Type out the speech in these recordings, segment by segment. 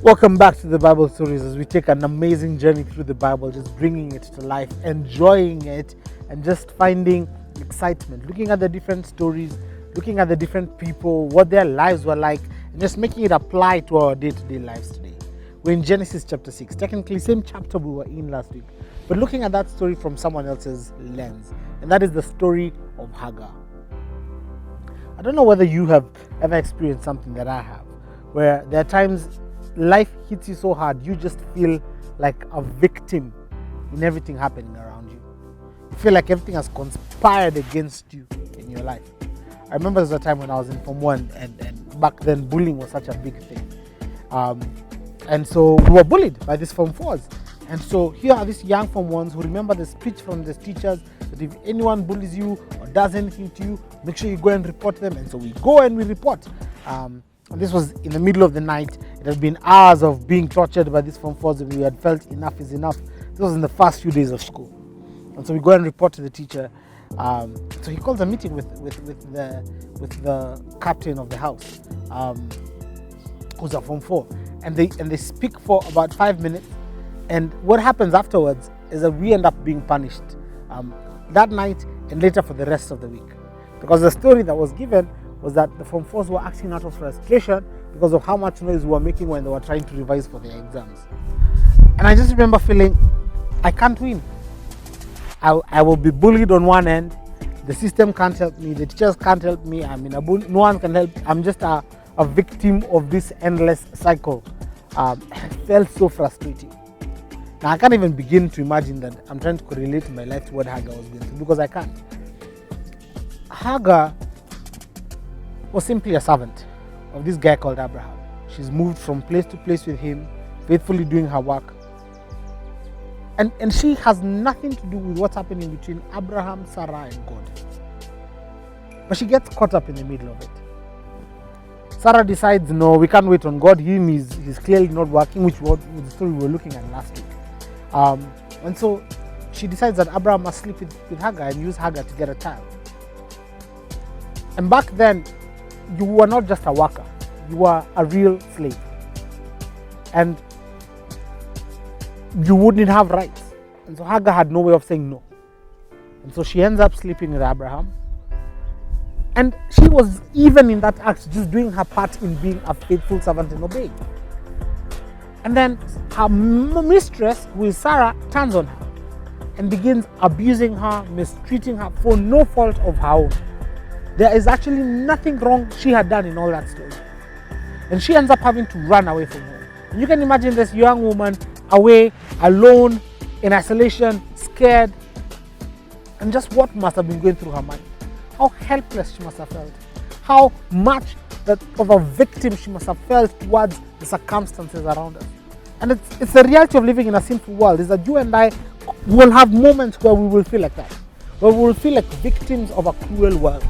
Welcome back to the Bible Stories as we take an amazing journey through the Bible, just bringing it to life, enjoying it, and just finding excitement, looking at the different stories, looking at the different people, what their lives were like, and just making it apply to our day-to-day lives today. We're in Genesis chapter 6, technically same chapter we were in last week, but looking at that story from someone else's lens, and that is the story of Hagar. I don't know whether you have ever experienced something that I have, where there are times life hits you so hard, you just feel like a victim in everything happening around you. You feel like everything has conspired against you in your life. I remember there was a time when I was in Form 1 and back then bullying was such a big thing. And so we were bullied by these Form 4s. And so here are these young Form 1s who remember the speech from the teachers that if anyone bullies you or does anything to you, make sure you go and report them. And so we go and we report. And this was in the middle of the night. It had been hours of being tortured by these Form 4s and we had felt enough is enough. This was in the first few days of school. And so we go and report to the teacher. So he calls a meeting with the captain of the house, who's a Form 4. And they speak for about 5 minutes. And what happens afterwards is that we end up being punished that night and later for the rest of the week. Because the story that was given was that the Form 4s were acting out of frustration because of how much noise we were making when they were trying to revise for their exams. And I just remember feeling, I can't win. I will be bullied on one end, the system can't help me, the teachers can't help me, no one can help, I'm just a victim of this endless cycle. It felt so frustrating. Now I can't even begin to imagine that I'm trying to correlate my life to what Hagar was going through, because I can't. Hagar was simply a servant of this guy called Abraham. She's moved from place to place with him, faithfully doing her work. And she has nothing to do with what's happening between Abraham, Sarah, and God. But she gets caught up in the middle of it. Sarah decides, no, we can't wait on God. He's clearly not working, which was the story we were looking at last week. And so she decides that Abraham must sleep with Hagar and use Hagar to get a child. And back then, you were not just a worker, you were a real slave. And you wouldn't have rights. And so Hagar had no way of saying no. And so she ends up sleeping with Abraham. And she was, even in that act, just doing her part in being a faithful servant and obeying. And then her mistress, who is Sarah, turns on her and begins abusing her, mistreating her for no fault of her own. There is actually nothing wrong she had done in all that story. And she ends up having to run away from home. And you can imagine this young woman away, alone, in isolation, scared, and just what must have been going through her mind. How helpless she must have felt. How much of a victim she must have felt towards the circumstances around us. And it's the reality of living in a sinful world, is that you and I will have moments where we will feel like that. Where we will feel like victims of a cruel world.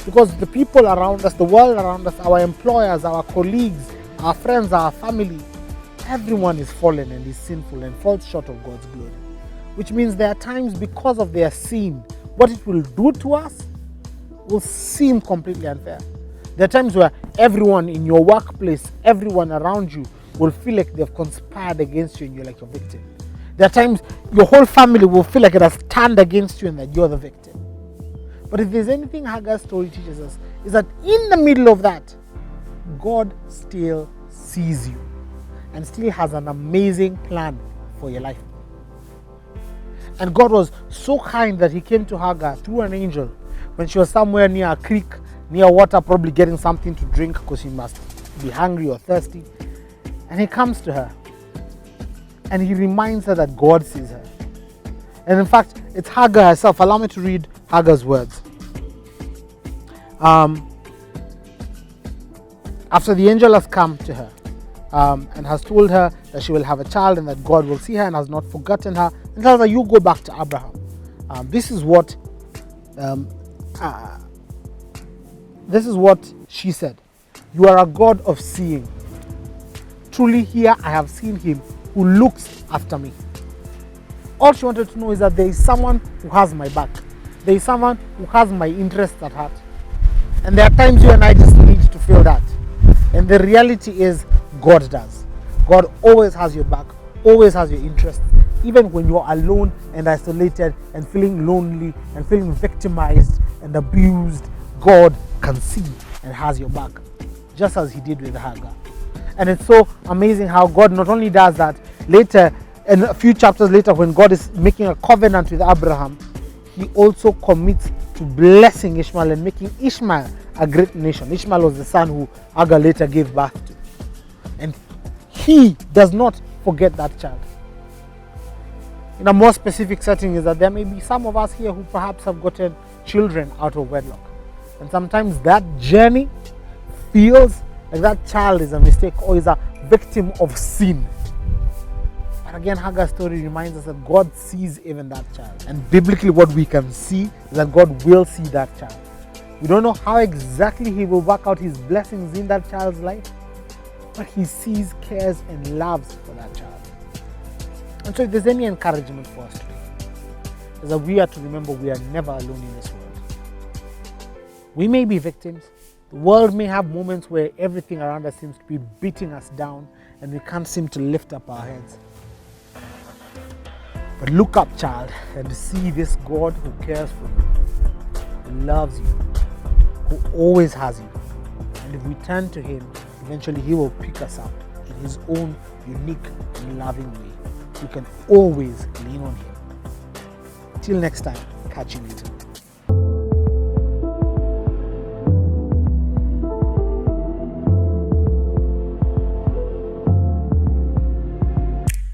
Because the people around us, the world around us, our employers, our colleagues, our friends, our family, everyone is fallen and is sinful and falls short of God's glory. Which means there are times, because of their sin, what it will do to us will seem completely unfair. There are times where everyone in your workplace, everyone around you will feel like they've conspired against you and you're like a victim. There are times your whole family will feel like it has turned against you and that you're the victim. But if there's anything Hagar's story teaches us, is that in the middle of that, God still sees you and still has an amazing plan for your life. And God was so kind that he came to Hagar through an angel when she was somewhere near a creek, near water, probably getting something to drink because she must be hungry or thirsty. And he comes to her and he reminds her that God sees her. And in fact, it's Hagar herself. Allow me to read Hagar's words. After the angel has come to her and has told her that she will have a child and that God will see her and has not forgotten her, and tells her, you go back to Abraham. This is what she said. You are a God of seeing. Truly here I have seen him who looks after me. All she wanted to know is that there is someone who has my back. There is someone who has my interests at heart. And there are times you and I just need to feel that. And the reality is God does. God always has your back, always has your interests. Even when you're alone and isolated and feeling lonely and feeling victimized and abused, God can see and has your back, just as he did with Hagar. And it's so amazing how God not only does that, later, and a few chapters later, when God is making a covenant with Abraham, he also commits to blessing Ishmael and making Ishmael a great nation. Ishmael was the son who Hagar later gave birth to. And he does not forget that child. In a more specific setting is that there may be some of us here who perhaps have gotten children out of wedlock. And sometimes that journey feels like that child is a mistake or is a victim of sin. But again, Hagar's story reminds us that God sees even that child. And biblically what we can see is that God will see that child. We don't know how exactly he will work out his blessings in that child's life, but he sees, cares, and loves for that child. And so if there's any encouragement for us today, is that we are to remember we are never alone in this world. We may be victims. The world may have moments where everything around us seems to be beating us down and we can't seem to lift up our heads. But look up, child, and see this God who cares for you, who loves you, who always has you. And if we turn to him, eventually he will pick us up in his own unique and loving way. You can always lean on him. Till next time, catch you later.